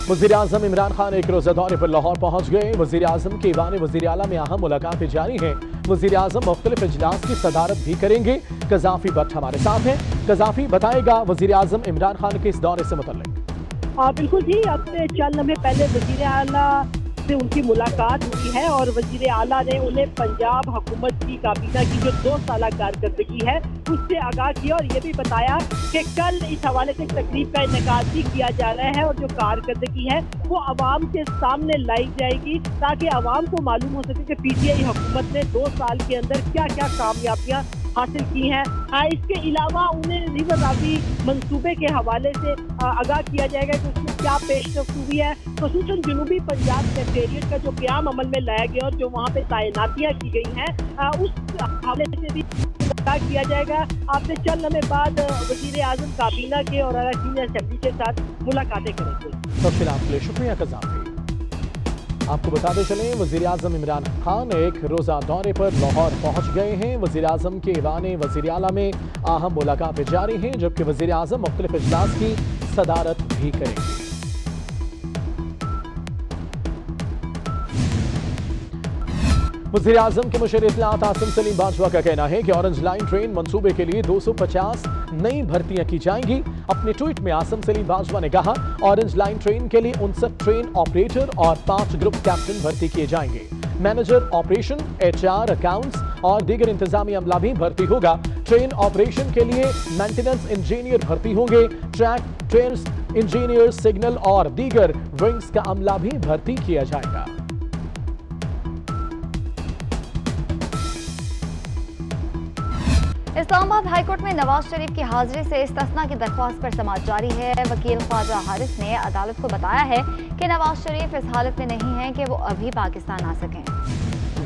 वज़ीर-ए-आज़म इमरान खान एक रोज़ा दौरे पर लाहौर पहुंच गए। वज़ीर-ए-आज़म के ईवान वज़ीर आला में अहम मुलाकातें जारी हैं। वज़ीर-ए-आज़म मुख्तलिफ इजलास की सदारत भी करेंगे। कज़ाफ़ी भट्ट हमारे साथ हैं। कज़ाफ़ी बताएगा वज़ीर-ए-आज़म इमरान खान के इस दौरे से मुतल्लिक। बिल्कुल जी, अब से चंद लम्हे पहले वज़ीर आला से उनकी मुलाकात हुई है और वज़ीर आला ने उन्हें पंजाब हुकूमत की काबीना की जो 2 साल कारकर्दगी है उससे आगाह किया और ये भी बताया कि कल इस हवाले से एक तकरीब का इनेकाद भी किया जा रहा है और जो कारकर्दगी है वो अवाम के सामने लाई जाएगी ताकि अवाम को मालूम हो सके कि PTI हुकूमत ने 2 साल के अंदर क्या क्या कामयाबियाँ हासिल की हैं। इसके अलावा उन्हें रिवर रावी मंसूबे के हवाले से आगाह किया जाएगा कि उसमें क्या पेशरफ्त हुई है। खसूसन जनूबी पंजाब सेक्रेटेरिएट का जो क़याम अमल में लाया गया और जो वहाँ पे तैनातियाँ की गई हैं उस हवाले से भी आगाह किया जाएगा। आपसे चंद लम्हे बाद वज़ीर-ए-आज़म काबीना के और अरकान असेंबली के साथ मुलाकातें करेंगे। तफसीलात आपके लिए शुक्रिया कज़ाफ़ी। आपको बताते चलें वज़ीर-ए-आज़म इमरान खान एक रोज़ा दौरे पर लाहौर पहुंच गए हैं। वज़ीर-ए-आज़म के ईवान वज़ीर आला में अहम मुलाकातें जारी हैं, जबकि वज़ीर-ए-आज़म मुख्तलिफ इजलास की सदारत भी करेंगे। वज़ीर-ए-आज़म के मुशीर इत्तलाआत आसिम सलीम बाजवा का कहना है कि ऑरेंज लाइन ट्रेन मंसूबे के लिए 250 नई भर्तियां की जाएंगी। अपने ट्वीट में आसिम सलीम बाजवा ने कहा, ऑरेंज लाइन ट्रेन के लिए 59 ट्रेन ऑपरेटर और 5 ग्रुप कैप्टन भर्ती किए जाएंगे। मैनेजर ऑपरेशन, HR, अकाउंट्स और दीगर इंतजामी अमला भी भर्ती होगा। ट्रेन ऑपरेशन के लिए मेंटेनेंस इंजीनियर भर्ती होंगे। ट्रैक, ट्रेन्स इंजीनियर, सिग्नल और दीगर विंग्स का अमला भी भर्ती किया जाएगा। इस्लामाबाद हाईकोर्ट में नवाज शरीफ की हाजिरी से इस्तिस्ना की दरख्वास्त पर समाअत जारी है। वकील ख्वाजा हारिस ने अदालत को बताया है कि नवाज शरीफ इस हालत में नहीं है कि वो अभी पाकिस्तान आ सकें।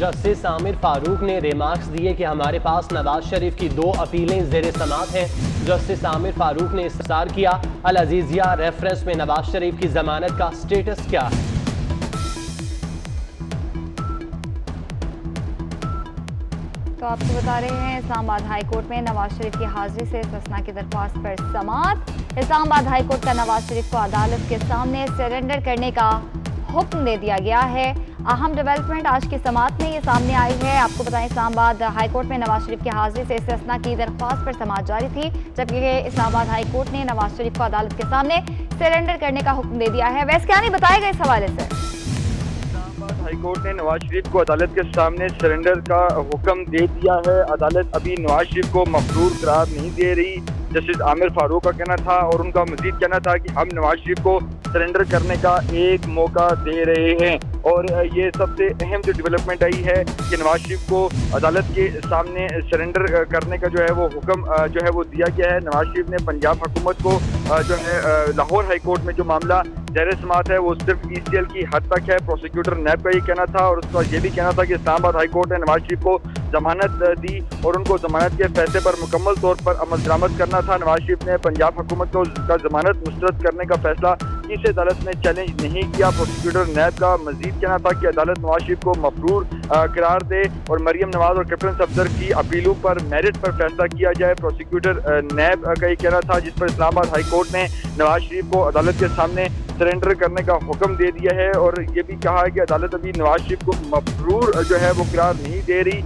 जस्टिस आमिर फारूक ने रिमार्क्स दिए कि हमारे पास नवाज शरीफ की 2 अपीलें ज़ेर समाअत हैं। जस्टिस आमिर फारूक ने इस्तफसार किया, अल अजीजिया रेफरेंस में नवाज शरीफ की जमानत का स्टेटस क्या है। तो आपको बता रहे हैं इस्लामाबाद हाई कोर्ट में नवाज शरीफ की हाजिरी से इस्तिस्ना की दरख्वास्त पर समाअत। इस्लामाबाद हाई कोर्ट का नवाज शरीफ को अदालत के सामने सरेंडर करने का हुक्म दे दिया गया है। अहम डेवलपमेंट आज की समाअत में ये सामने आई है। आपको बताएं इस्लामाबाद हाई कोर्ट में नवाज शरीफ की हाजिरी से इस्तिस्ना की दरख्वास्त पर समाअत जारी थी, जबकि इस्लामाबाद हाई कोर्ट ने नवाज शरीफ को अदालत के सामने सरेंडर करने का हुक्म दे दिया है। वैसे क्या नहीं बताएगा इस हवाले से? हाईकोर्ट ने नवाज शरीफ को अदालत के सामने सरेंडर का हुक्म दे दिया है। अदालत अभी नवाज शरीफ को मफरूर करार नहीं दे रही। जस्टिस आमिर फारूक का कहना था और उनका मजीद कहना था कि हम नवाज शरीफ को सरेंडर करने का एक मौका दे रहे हैं। और ये सबसे अहम जो डेवलपमेंट आई है कि नवाज शरीफ को अदालत के सामने सरेंडर करने का जो है वो हुक्म जो है वो दिया गया है। नवाज शरीफ ने पंजाब हुकूमत को जो है लाहौर हाई कोर्ट में जो मामला ज़ेर समाअत है वो सिर्फ ECL की हद तक है। प्रोसिक्यूटर नैब का ये कहना था और उसका ये भी कहना था कि इस्लामाबाद हाई कोर्ट ने नवाज शरीफ को जमानत दी और उनको जमानत के फैसले पर मुकम्मल तौर पर अमल दरामद करना था। नवाज शरीफ ने पंजाब हुकूमत को का जमानत मुस्तरद करने का फैसला इस अदालत ने चैलेंज नहीं किया। प्रोसिक्यूटर नैब का मजीद कहना था कि अदालत नवाज शरीफ को मफरूर करार दे और मरियम नवाज और कैप्टन सफदर की अपीलों पर मेरिट पर फैसला किया जाए। प्रोसिक्यूटर नैब का ये कहना था, जिस पर इस्लामाबाद हाई कोर्ट ने नवाज शरीफ को अदालत के सामने सरेंडर करने का हुक्म दे दिया है। और ये भी कहा है कि अदालत अभी नवाज शरीफ को मफरूर जो है वो करार नहीं दे रही,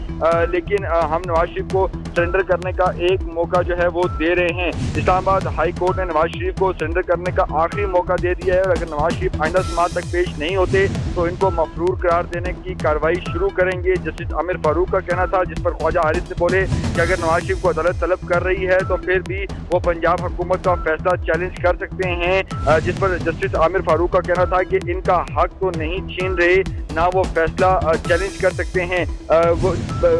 लेकिन हम नवाज शरीफ को सरेंडर करने का एक मौका जो है वो दे रहे हैं। इस्लामाबाद हाई कोर्ट ने नवाज शरीफ को सरेंडर करने का आखिरी मौका दे दिया है और अगर नवाज शरीफ आइंदा समाअत तक पेश नहीं होते तो इनको मफरूर करार देने की कार्रवाई शुरू करेंगे। जस्टिस आमिर फारूक का कहना था, जिस पर ख्वाजा हारिस से बोले कि अगर नवाज शरीफ को अदालत तलब कर रही है तो फिर भी वो पंजाब हुकूमत का फैसला चैलेंज कर सकते हैं। जिस पर जस्टिस आमिर फारूक का कहना था कि इनका हक तो नहीं छीन रहे, ना वो फैसला चैलेंज कर सकते हैं।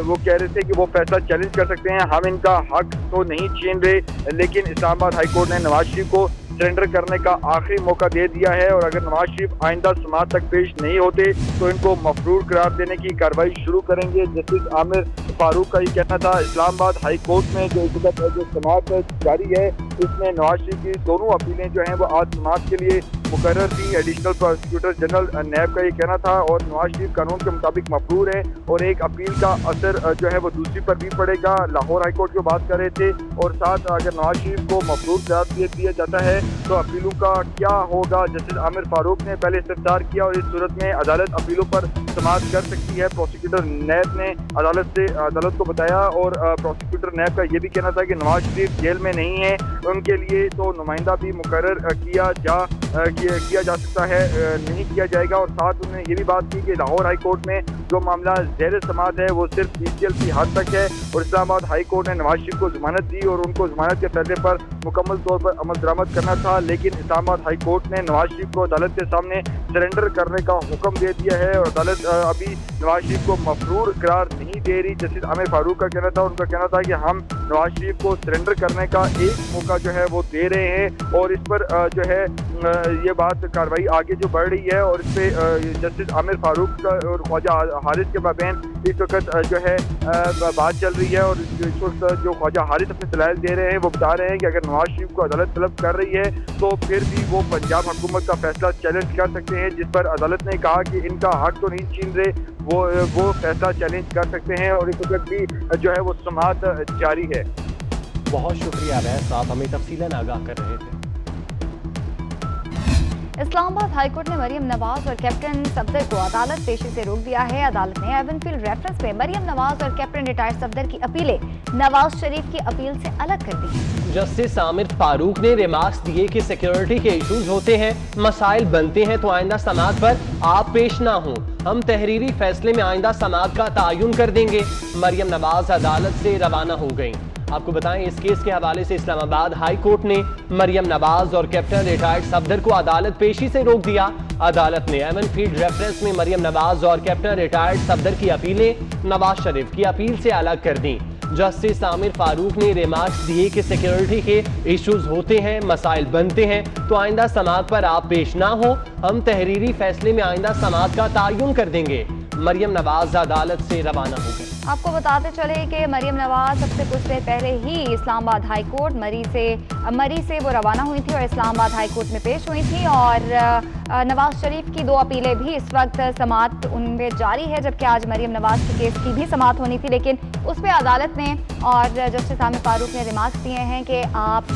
वो कह रहे थे कि वो फैसला चैलेंज कर सकते हैं, हम इनका हक तो नहीं छीन रहे, लेकिन इस्लामाबाद हाई कोर्ट ने नवाज शरीफ को सरेंडर करने का आखिरी मौका दे दिया है और अगर नवाज शरीफ आइंदा समाअत तक पेश नहीं होते तो इनको मफरूर करार देने की कार्रवाई शुरू करेंगे। जस्टिस आमिर फारूक का ये कहना था। इस्लामाबाद हाई कोर्ट में जो समाअत जारी है इसमें नवाज शरीफ की दोनों अपीलें जो हैं वो आज समाअत के लिए मुकर्रर थी। एडिशनल प्रोसिक्यूटर जनरल नैब का ये कहना था और नवाज शरीफ कानून के मुताबिक मफरूर है और एक अपील का असर जो है वो दूसरी पर भी पड़ेगा। लाहौर हाई कोर्ट की बात कर रहे थे और साथ अगर नवाज शरीफ को मफरूर करार दिया जाता है तो अपीलों का क्या होगा। जस्टिस आमिर फारूक ने पहले इस्तफसार किया और इस सूरत में अदालत अपीलों पर समाअत कर सकती है। प्रोसिक्यूटर नैब ने अदालत को बताया और प्रोसिक्यूटर नैब का ये भी कहना था कि नवाज शरीफ जेल में नहीं है, उनके लिए तो नुमाइंदा भी मुकर्रर किया जा सकता है, नहीं किया जाएगा। और साथ उन्होंने ये भी बात की कि लाहौर हाई कोर्ट में जो मामला ज़ेर समाअत है वो सिर्फ PCL की हद तक है और इस्लामाबाद हाई कोर्ट ने नवाज शरीफ को जमानत दी और उनको जमानत के फैसले पर मुकम्मल तौर पर अमल दरामद करना था। लेकिन इस्लामाबाद हाई कोर्ट ने नवाज शरीफ को अदालत के सामने सरेंडर करने का हुक्म दे दिया है और अदालत अभी नवाज शरीफ को मफरूर करार नहीं दे रही। जस्टिस आमिर फारूक का कहना था, उनका कहना था कि हम नवाज शरीफ को सरेंडर करने का एक मौका जो है वो दे रहे हैं और इस पर जो है ये बात कार्रवाई आगे जो बढ़ रही है और इस पर जस्टिस आमिर फारूक का और ख्वाजा हारिस के माबैन इस वक्त जो है बात चल रही है और इस वक्त जो ख्वाजा हारिस अपने दलाइल दे रहे हैं वो बता रहे हैं कि अगर नवाज शरीफ को अदालत तलब कर रही है तो फिर भी वो पंजाब हुकूमत का फैसला चैलेंज कर सकते हैं, जिस पर अदालत ने कहा कि इनका हक तो नहीं छीन रहे, वो फैसला चैलेंज कर सकते हैं और इस वक्त भी जो है वो समाअत जारी है। बहुत शुक्रिया अवैस, आप हमें तफसीलन आगाह कर रहे थे। इस्लामाबाद हाईकोर्ट ने मरियम नवाज और कैप्टन सफदर को अदालत पेशी से रोक दिया है। अदालत ने एवनफील्ड रेफरेंस में मरियम नवाज और कैप्टन रिटायर्ड सफदर की अपीलें नवाज शरीफ की अपील से अलग कर दी। जस्टिस आमिर फारूक ने रिमार्क्स दिए कि सिक्योरिटी के इश्यूज होते हैं, मसाइल बनते हैं तो आइंदा समाअत पर आप पेश ना हों, हम तहरीरी फैसले में आइंदा समाअत का तयन कर देंगे। मरियम नवाज अदालत से रवाना हो गईं। आपको बताएं इस केस के हवाले से इस्लामाबाद हाई कोर्ट ने मरियम नवाज और कैप्टन रिटायर्ड सफदर को अदालत पेशी से रोक दिया। अदालत ने एवनफील्ड रेफरेंस में मरियम नवाज और कैप्टन रिटायर्ड सफदर की अपीलें नवाज शरीफ की अपील से अलग कर दी। जस्टिस आमिर फारूक ने रिमार्क्स दिए कि सिक्योरिटी के इश्यूज होते हैं, मसाइल बनते हैं तो आइंदा समाअत पर आप पेश ना हो, हम तहरीरी फैसले में आइंदा समाअत का तयन कर देंगे। मरियम नवाज अदालत से रवाना हो गई। आपको बताते चले कि मरियम नवाज सबसे कुछ देर पहले ही इस्लामाबाद हाई कोर्ट मरी से वो रवाना हुई थी और इस्लामाबाद हाई कोर्ट में पेश हुई थी और नवाज शरीफ की 2 अपीलें भी इस वक्त समाअत उनमें जारी है, जबकि आज मरियम नवाज के केस की भी समाअत होनी थी, लेकिन उस पर अदालत ने और जस्टिस आमिर फारूक ने रिमार्क्स दिए हैं कि आप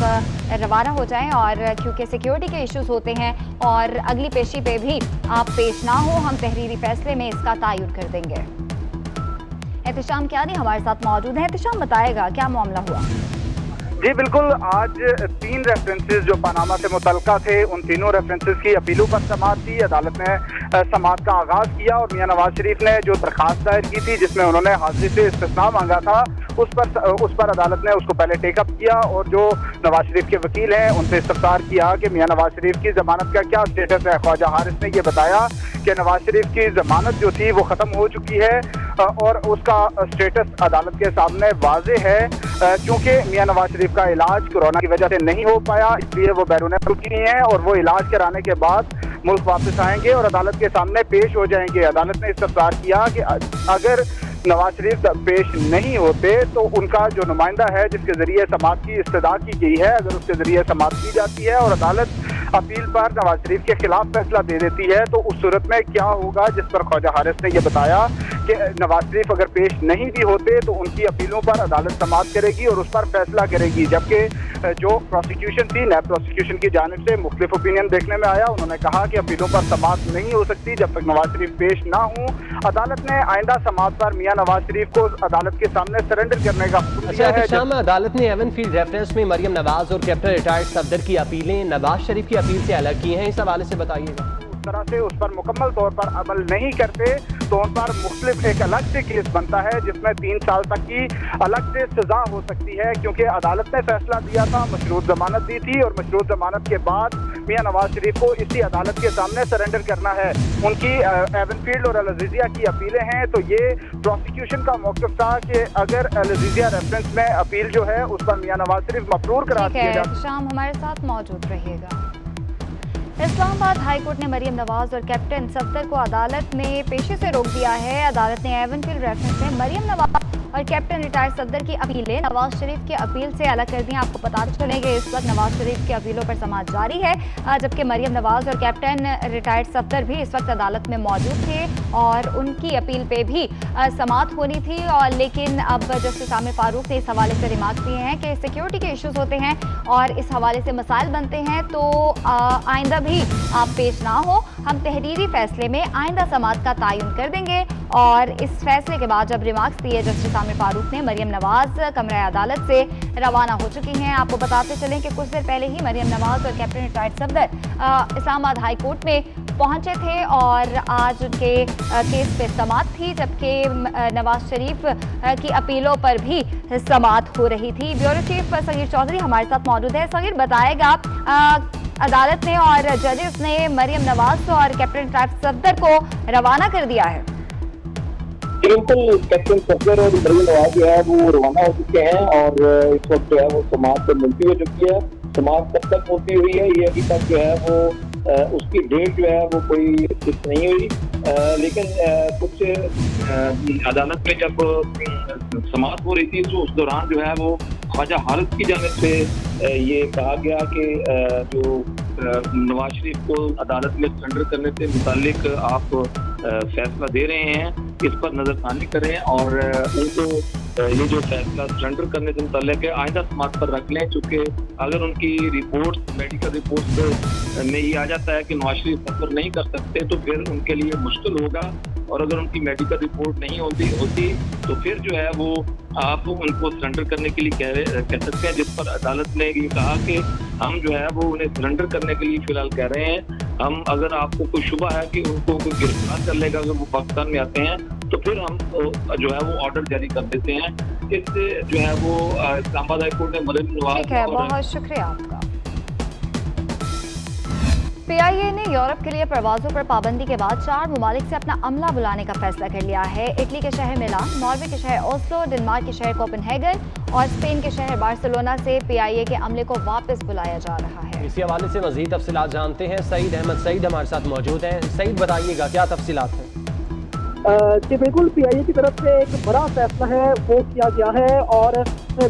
रवाना हो जाएं और क्योंकि सिक्योरिटी के इश्यूज होते हैं और अगली पेशी पे भी आप पेश ना हो, हम तहरीरी फैसले में इसका तयन कर देंगे। एहतिशाम क्यानी हमारे साथ मौजूद है। एहतिशाम बताएगा क्या मामला हुआ? जी बिल्कुल, आज 3 रेफरेंसेस जो पनामा से मुतल्लिका थे उन तीनों रेफरेंसेस की अपीलों पर समाअत थी। अदालत ने समाअत का आगाज़ किया और मियां नवाज शरीफ ने जो दरखास्त दायर की थी जिसमें उन्होंने हाजिरी से इस्तिस्ना मांगा था उस पर अदालत ने उसको पहले टेकअप किया और जो नवाज शरीफ के वकील हैं उनसे इस्तफसार किया कि मियां नवाज शरीफ की जमानत का क्या स्टेटस है। ख्वाजा हारिस ने ये बताया कि नवाज शरीफ की जमानत जो थी वो ख़त्म हो चुकी है और उसका स्टेटस अदालत के सामने वाज़ेह है, क्योंकि मियां नवाज शरीफ का इलाज कोरोना की वजह से नहीं हो पाया, इसलिए वो बैरून मुल्क ही हैं और वो इलाज कराने के बाद मुल्क वापस आएंगे और अदालत के सामने पेश हो जाएंगे। अदालत ने इस्तफसार किया कि अगर नवाज शरीफ पेश नहीं होते तो उनका जो नुमाइंदा है जिसके जरिए समाअत की इस्तदा की गई है, अगर उसके जरिए समाअत की जाती है और अदालत अपील पर नवाज शरीफ के खिलाफ फैसला दे देती है तो उस सूरत में क्या होगा, जिस पर ख्वाजा हारिस ने यह बताया कि नवाज शरीफ अगर पेश नहीं भी होते तो उनकी अपीलों पर अदालत समाअत करेगी और उस पर फैसला करेगी। जबकि जो प्रोसिक्यूशन थी, नैब प्रोसिक्यूशन की जानिब से मुख्तलिफ ओपिनियन देखने में आया, उन्होंने कहा कि अपीलों पर समाअत नहीं हो सकती जब तक नवाज शरीफ पेश ना हो। अदालत ने आइंदा समाअत पर मियां नवाज शरीफ को अदालत के सामने सरेंडर करने का हुक्म दिया है। शाम अदालत ने एवनफील्ड रेफरेंस में मरियम नवाज और कैप्टन रिटायर्ड सफदर की अपीलें नवाज शरीफ की अपील से अलग की हैं, इस हवाले से बताइएगा। उस तरह से उस पर मुकम्मल तौर पर अमल नहीं करते तो उन पर मुख्तलिफ एक अलग से केस बनता है जिसमें 3 साल तक की अलग से सजा हो सकती है, क्योंकि अदालत ने फैसला दिया था, मशरूत जमानत दी थी और मशरूत जमानत के बाद मियां नवाज शरीफ को इसी अदालत के सामने सरेंडर करना है। उनकी एवनफील्ड और अल-अज़ीज़िया की अपीलें हैं तो ये प्रोसिक्यूशन का मौक़िफ़ था कि अगर अल-अज़ीज़िया रेफरेंस में अपील जो है उस पर मियां नवाज शरीफ मफरूर करार दिया जाए। शाम हमारे साथ मौजूद रहिएगा। इस्लामाबाद हाई कोर्ट ने मरियम नवाज और कैप्टन सफदर को अदालत में पेशी से रोक दिया है। अदालत ने एवनफील्ड रेफरेंस में मरियम नवाज और कैप्टन रिटायर्ड सफदर की अपीलें नवाज शरीफ की अपील से अलग कर दी। आपको बताते चलें कि इस वक्त नवाज शरीफ की अपीलों पर समाअत जारी है, जबकि मरियम नवाज और कैप्टन रिटायर्ड सफदर भी इस वक्त अदालत में मौजूद थे और उनकी अपील पे भी समाअत होनी थी। और लेकिन अब जस्टिस आमिर फारूक ने इस हवाले से रिमार्क दिए हैं कि सिक्योरिटी के इश्यूज होते हैं और इस हवाले से मसाइल बनते हैं, तो आइंदा भी आप पेश ना हो, हम तहरीरी फैसले में आइंदा समाअत का तयन कर देंगे। और इस फैसले के बाद जब रिमार्क्स दिए जस्टिस आमिर फारूक ने, मरियम नवाज कमरा अदालत से रवाना हो चुकी हैं। आपको बताते चलें कि कुछ देर पहले ही मरियम नवाज और captain retired Safdar Islamabad high court में पहुंचे थे और आज उनके केस पे समाअत थी, जबकि नवाज शरीफ की अपीलों पर भी समाअत हो रही थी। ब्यूरो चीफ सगीर चौधरी हमारे साथ मौजूद है। सगीर, बताएगा अदालत ने और जजेस ने मरियम नवाज और कैप्टन रिटायर्ड सफदर को रवाना कर दिया है। बिल्कुल, कैप्टन सफदर और मरियम नवाज जो है वो रवाना हो चुके हैं और इस वक्त जो है वो समाअत पर मिलती हो चुकी है। समाअत कब तक होती हुई है ये अभी तक जो है वो उसकी डेट जो है वो कोई फिक्स नहीं हुई, लेकिन कुछ अदालत में जब समाअत हो रही थी तो उस दौरान जो है वो ख्वाजा हारिस की जानिब से ये कहा गया कि जो नवाज शरीफ को अदालत में सरेंडर करने से मुतालिक आप फैसला दे रहे हैं, इस पर नजरसानी करें और उनको ये जो फैसला सरेंडर करने से मुतालिक है आइंदा समाअत पर रख लें, क्योंकि अगर उनकी रिपोर्ट मेडिकल रिपोर्ट में ये आ जाता है कि नवाज शरीफ सफर नहीं कर सकते तो फिर उनके लिए मुश्किल होगा, और अगर उनकी मेडिकल रिपोर्ट नहीं होती तो फिर जो है वो आप उनको सरेंडर करने के लिए कह सकते हैं, जिस पर अदालत ने ये कहा कि हम जो है वो उन्हें सरेंडर करने के लिए फिलहाल कह रहे हैं। हम अगर आपको कोई शुबा है कि उनको कोई गिरफ्तार कर लेगा अगर वो पाकिस्तान में आते हैं तो फिर हम जो है वो ऑर्डर जारी कर देते हैं। इससे जो है वो इस्लामाबाद हाई कोर्ट ने मरियम नवाज, ठीक है, बहुत शुक्रिया आपका। पीआईए ने यूरोप के लिए परवाजों पर पाबंदी के बाद 4 ममालिक से अपना अमला बुलाने का फैसला कर लिया है। इटली के शहर मिलान, नॉर्वे के शहर ओस्लो, डेनमार्क के शहर कोपेनहेगन और स्पेन के शहर बार्सिलोना से पीआईए के अमले को वापस बुलाया जा रहा है। इसी हवाले से मजीद तफसीलात जानते हैं। सईद अहमद सईद हमारे साथ मौजूद हैं। सईद, बताइएगा क्या तफसीलात हैं? जी बिल्कुल, पीआईए की तरफ से एक बड़ा फैसला है वो किया गया है और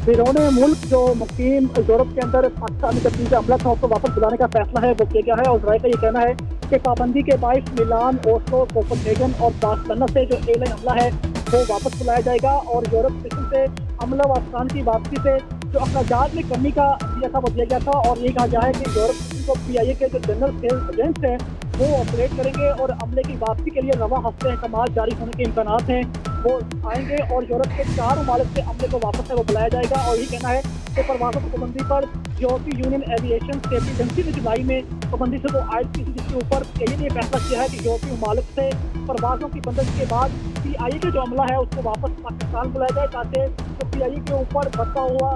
बिरोने मुल्क जो मुकीम यूरोप के अंदर पाकिस्तानी तब्दील अमला था उसको वापस बुलाने का फैसला है वो किया गया है। और राय का ये कहना है कि पाबंदी के बायस मिलान, ओस्लो, कोपेनहेगन और बार्सिलोना से जो एयरलाइन अमला है वो वापस बुलाया जाएगा और यूरोप स्टेशन से अमला व अफगान की वापसी से जो अखराजात में कमी का दिया था वो दिया गया था। और ये कहा गया है कि यूरोप स्टेशन को पीआईए के जो जनरल सेल्स एजेंट्स हैं वो ऑपरेट करेंगे और अमले की वापसी के लिए रवा हफ्ते अहकामात जारी होने के इम्कानात हैं, वो आएंगे और यूरोप के 4 ममालिक से अमले को वापस है वो बुलाया जाएगा। और ये कहना है कि परवाज़ों की पाबंदी पर यूरोपीय यूनियन एविएशन सेफ्टी एजेंसी ने जुलाई में पाबंदी से वो आयद की थी, जिसके ऊपर पीआईए ने फैसला किया है कि यूरोपीय ममालिक से परवाज़ों की बंदिश के बाद पीआईए का जो अमला है उसको वापस पाकिस्तान बुलाया जाए, ताकि जो पीआईए के ऊपर बढ़ता हुआ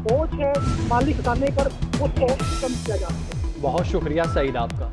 बोझ है माली खजाने पर उसको कम किया जा सके। बहुत शुक्रिया सईद आपका।